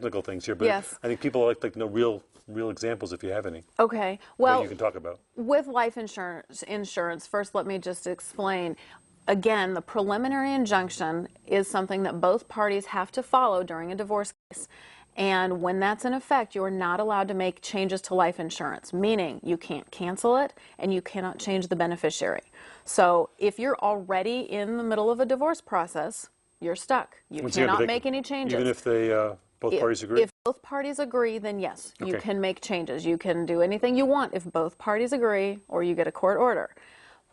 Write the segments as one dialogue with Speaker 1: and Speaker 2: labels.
Speaker 1: technical things here, but
Speaker 2: Yes.
Speaker 1: I think people like to know real examples if you have any.
Speaker 2: Okay.
Speaker 1: That
Speaker 2: Well,
Speaker 1: you can talk about.
Speaker 2: with life insurance, first let me just explain. Again, the preliminary injunction is something that both parties have to follow during a divorce case. And when that's in effect, you are not allowed to make changes to life insurance, meaning you can't cancel it and you cannot change the beneficiary. So if you're already in the middle of a divorce process, you're stuck. You cannot make any changes.
Speaker 1: Even if they both parties agree?
Speaker 2: If both parties agree, then yes, you
Speaker 1: Okay.
Speaker 2: can make changes. You can do anything you want if both parties agree or you get a court order.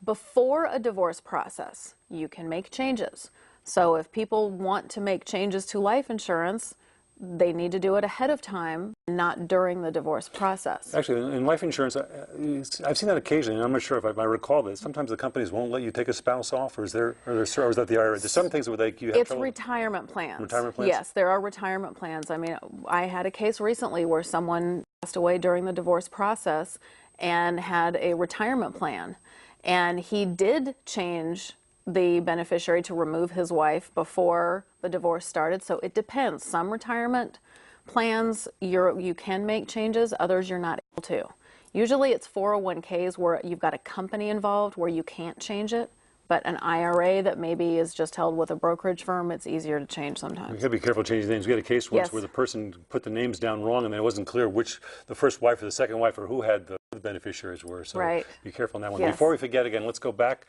Speaker 2: Before a divorce process, you can make changes. So if people want to make changes to life insurance, they need to do it ahead of time, not during the divorce process.
Speaker 1: Actually, in life insurance, I've seen that occasionally, and I'm not sure if I recall this. Sometimes the companies won't let you take a spouse off, or is that the IRA? There's some things where you have
Speaker 2: It's
Speaker 1: trouble.
Speaker 2: retirement plans.
Speaker 1: Retirement plans?
Speaker 2: Yes, there are retirement plans. I mean, I had a case recently where someone passed away during the divorce process and had a retirement plan. And he did change the beneficiary to remove his wife before the divorce started. So it depends. Some retirement plans, you can make changes, others you're not able to. Usually it's 401ks where you've got a company involved where you can't change it. But an IRA that maybe is just held with a brokerage firm, it's easier to change sometimes.
Speaker 1: You got to be careful changing names. We had a case once where the person put the names down wrong, and then it wasn't clear which the first wife or the second wife or who had the beneficiaries were. So be careful on that one.
Speaker 2: Yes.
Speaker 1: Before we forget again, let's go back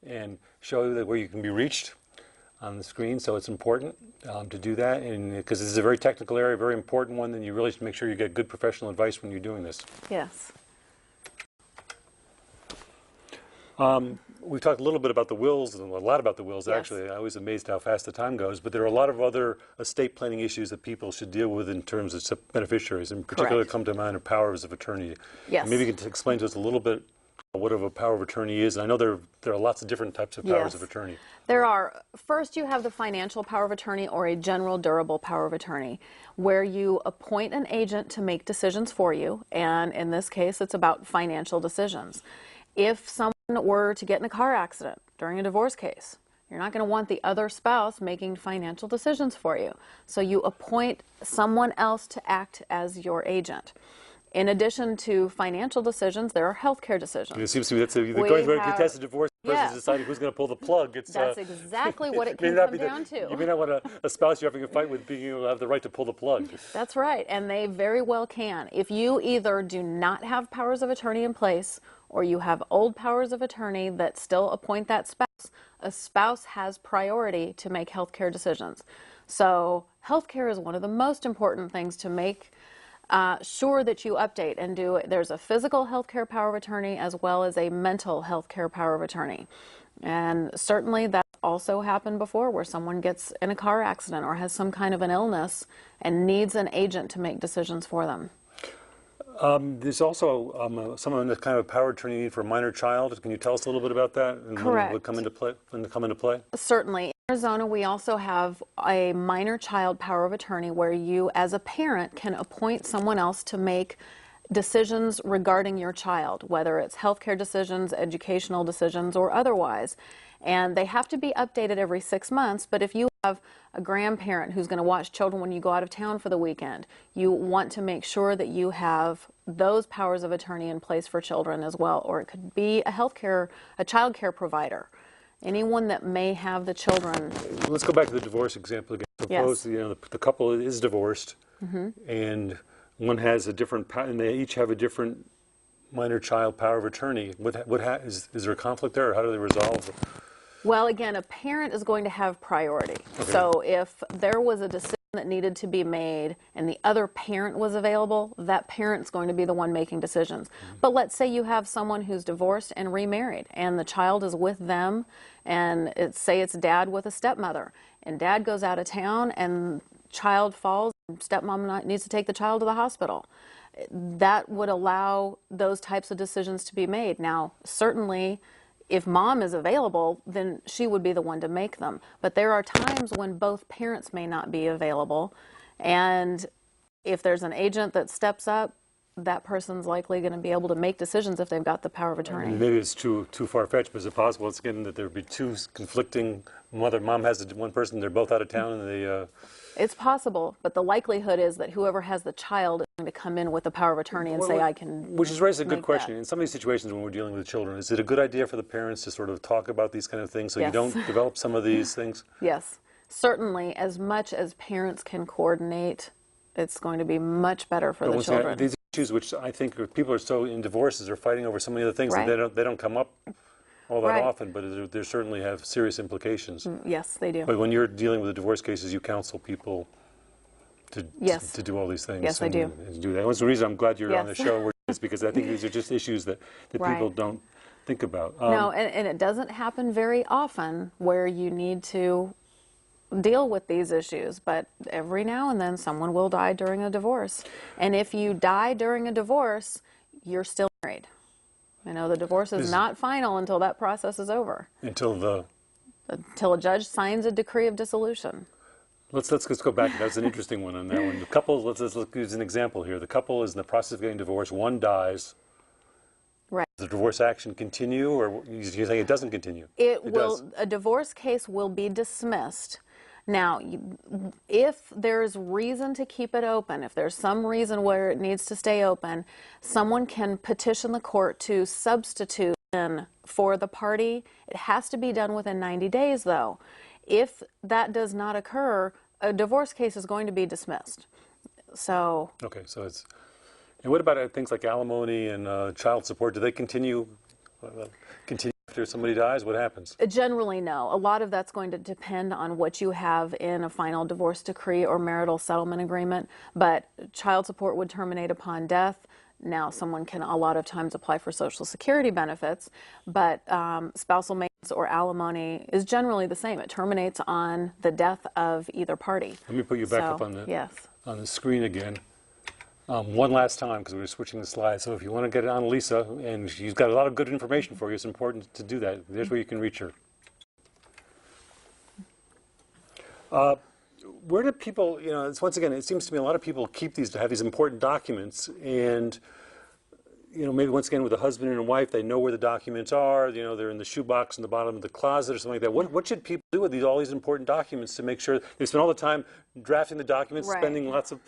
Speaker 1: and show you where you can be reached on the screen. So it's important to do that, and because this is a very technical area, very important one, then you really should make sure you get good professional advice when you're doing this.
Speaker 2: Yes.
Speaker 1: We've talked a little bit about the wills, and a lot about the wills,
Speaker 2: Yes.
Speaker 1: actually. I was amazed how fast the time goes, but there are a lot of other estate planning issues that people should deal with in terms of beneficiaries, in particular come to mind are powers of attorney.
Speaker 2: Yes.
Speaker 1: And maybe you can explain to us a little bit what a power of attorney is. And I know there are lots of different types of powers of attorney.
Speaker 2: There are. First, you have the financial power of attorney or a general durable power of attorney, where you appoint an agent to make decisions for you, and in this case, it's about financial decisions. If someone were to get in a car accident during a divorce case, you're not going to want the other spouse making financial decisions for you. So you appoint someone else to act as your agent. In addition to financial decisions, there are healthcare decisions.
Speaker 1: It seems to me that's going through a contested divorce. The person's deciding who's going to pull the plug.
Speaker 2: That's exactly what it can come down to.
Speaker 1: You may not want a spouse you're having a fight with being able to have the right to pull the plug.
Speaker 2: That's right, and they very well can. If you either do not have powers of attorney in place or you have old powers of attorney that still appoint that spouse, a spouse has priority to make healthcare decisions. So healthcare is one of the most important things to make sure that you update and do. There's a physical healthcare power of attorney as well as a mental healthcare power of attorney. And certainly that also happened before where someone gets in a car accident or has some kind of an illness and needs an agent to make decisions for them.
Speaker 1: There's also some kind of power of attorney need for a minor child. Can you tell us a little bit about that? And
Speaker 2: Correct.
Speaker 1: When would come into play?
Speaker 2: Certainly. In Arizona, we also have a minor child power of attorney where you, as a parent, can appoint someone else to make decisions regarding your child, whether it's healthcare decisions, educational decisions, or otherwise. And they have to be updated every 6 months, but if you have a grandparent who's going to watch children when you go out of town for the weekend, you want to make sure that you have those powers of attorney in place for children as well. Or it could be a child care provider, anyone that may have the children.
Speaker 1: Let's go back to the divorce example again. Suppose the couple is divorced, and one has a different, and they each have a different minor child power of attorney. Is there a conflict there, or how do they resolve it?
Speaker 2: Well, again, a parent is going to have priority. Okay. So if there was a decision that needed to be made and the other parent was available, that parent's going to be the one making decisions. But let's say you have someone who's divorced and remarried and the child is with them, and say it's dad with a stepmother, and dad goes out of town and child falls, and stepmom needs to take the child to the hospital. That would allow those types of decisions to be made. Now, certainly, if mom is available, then she would be the one to make them. But there are times when both parents may not be available, and if there's an agent that steps up, that person's likely going to be able to make decisions if they've got the power of attorney.
Speaker 1: Maybe it's too far-fetched, but is it possible it's again that there would be two conflicting, mom has one person, they're both out of town, and they...
Speaker 2: It's possible, but the likelihood is that whoever has the child is going to come in with the power of attorney and say, I can.
Speaker 1: Which has raised a good
Speaker 2: make
Speaker 1: question.
Speaker 2: that.
Speaker 1: In some of these situations when we're dealing with children, is it a good idea for the parents to sort of talk about these kind of things so you
Speaker 2: Yes.
Speaker 1: don't develop some of these things?
Speaker 2: Yes, certainly, as much as parents can coordinate, it's going to be much better for the
Speaker 1: Once again,
Speaker 2: children.
Speaker 1: these issues, which I think people are so in divorces, are fighting over so many other things
Speaker 2: Right.
Speaker 1: that they don't come up all that
Speaker 2: Right.
Speaker 1: often, but they certainly have serious implications.
Speaker 2: Yes, they do.
Speaker 1: But when you're dealing with the divorce cases, you counsel people to
Speaker 2: Yes.
Speaker 1: to do all these things.
Speaker 2: Yes, I do.
Speaker 1: And do that. That's the reason I'm glad you're on the
Speaker 2: Yes.
Speaker 1: show, is because I think these are just issues that
Speaker 2: Right.
Speaker 1: people don't think about.
Speaker 2: No, and it doesn't happen very often where you need to deal with these issues, but every now and then someone will die during a divorce. And if you die during a divorce, you're still married. You know, the divorce is not final until that process is over,
Speaker 1: Until
Speaker 2: until a judge signs a decree of dissolution.
Speaker 1: let's go back. That's an interesting one on that one. The couple. Let's use an example here. The couple is in the process of getting divorced. One dies.
Speaker 2: Right.
Speaker 1: Does the divorce action continue, or you're saying it doesn't continue?
Speaker 2: It will.
Speaker 1: Does.
Speaker 2: A divorce case will be dismissed. Now, if there's reason to keep it open, if there's some reason where it needs to stay open, someone can petition the court to substitute in for the party. It has to be done within 90 days, though. If that does not occur, a divorce case is going to be dismissed. So.
Speaker 1: Okay, so it's. And what about things like alimony and child support? Do they continue after somebody dies? What happens?
Speaker 2: Generally, no. A lot of that's going to depend on what you have in a final divorce decree or marital settlement agreement, but child support would terminate upon death. Now, someone can a lot of times apply for Social Security benefits, but spousal maintenance or alimony is generally the same. It terminates on the death of either party.
Speaker 1: Let me put you back up on the screen again. One last time, because we were switching the slides. So if you want to get Annalisa, and she's got a lot of good information for you, it's important to do that. There's where you can reach her. Where do people, once again, it seems to me a lot of people have these important documents, and maybe once again with a husband and a wife, they know where the documents are. They're in the shoebox in the bottom of the closet or something like that. What should people do with all these important documents to make sure they spend all the time drafting the documents,
Speaker 2: Right.
Speaker 1: spending lots of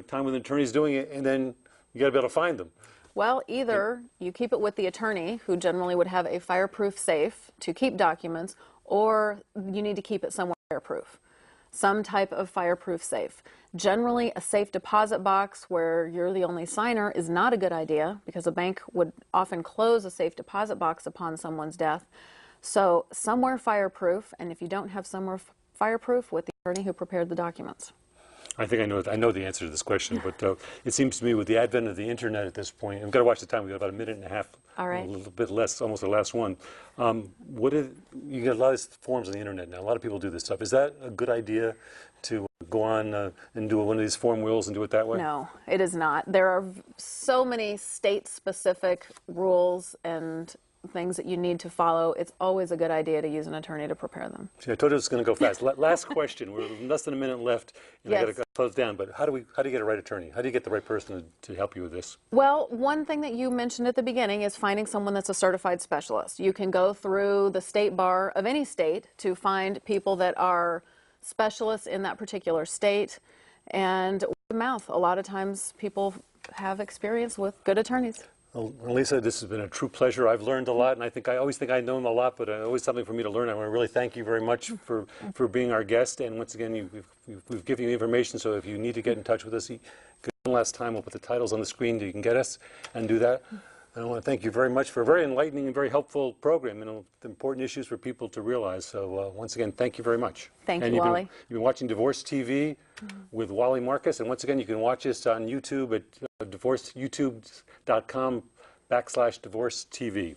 Speaker 1: time with attorneys doing it, and then you got to be able to find them?
Speaker 2: Well, either you keep it with the attorney, who generally would have a fireproof safe to keep documents, or you need to keep it somewhere fireproof. Some type of fireproof safe. Generally, a safe deposit box where you're the only signer is not a good idea, because a bank would often close a safe deposit box upon someone's death. So somewhere fireproof, and if you don't have somewhere fireproof, with the attorney who prepared the documents.
Speaker 1: I think I know the answer to this question, but it seems to me with the advent of the internet at this point, and we've got to watch the time. We've got about a minute and a half,
Speaker 2: All right.
Speaker 1: a little bit less, almost the last one. You get a lot of forms on the internet now. A lot of people do this stuff. Is that a good idea to go on and do one of these form wheels and do it that way?
Speaker 2: No, it is not. There are so many state-specific rules and things that you need to follow. It's always a good idea to use an attorney to prepare them.
Speaker 1: See, I told you it was going to go fast. Last question. We're less than a minute left, and
Speaker 2: Yes.
Speaker 1: I got to close down. But how do you get a right attorney? How do you get the right person to help you with this?
Speaker 2: Well, one thing that you mentioned at the beginning is finding someone that's a certified specialist. You can go through the state bar of any state to find people that are specialists in that particular state, and word of mouth. A lot of times people have experience with good attorneys.
Speaker 1: Well, Annalisa, this has been a true pleasure. I've learned a lot, and I always think I know a lot, but always something for me to learn. I want to really thank you very much for being our guest. And once again, we've given you information, so if you need to get in touch with us, one last time, we'll put the titles on the screen so you can get us and do that. And I want to thank you very much for a very enlightening and very helpful program, and important issues for people to realize. So once again, thank you very much.
Speaker 2: Thank you, Wally.
Speaker 1: You've been watching Divorce TV with Wally Marcus, and once again, you can watch us on YouTube at youtube.com/Divorce TV.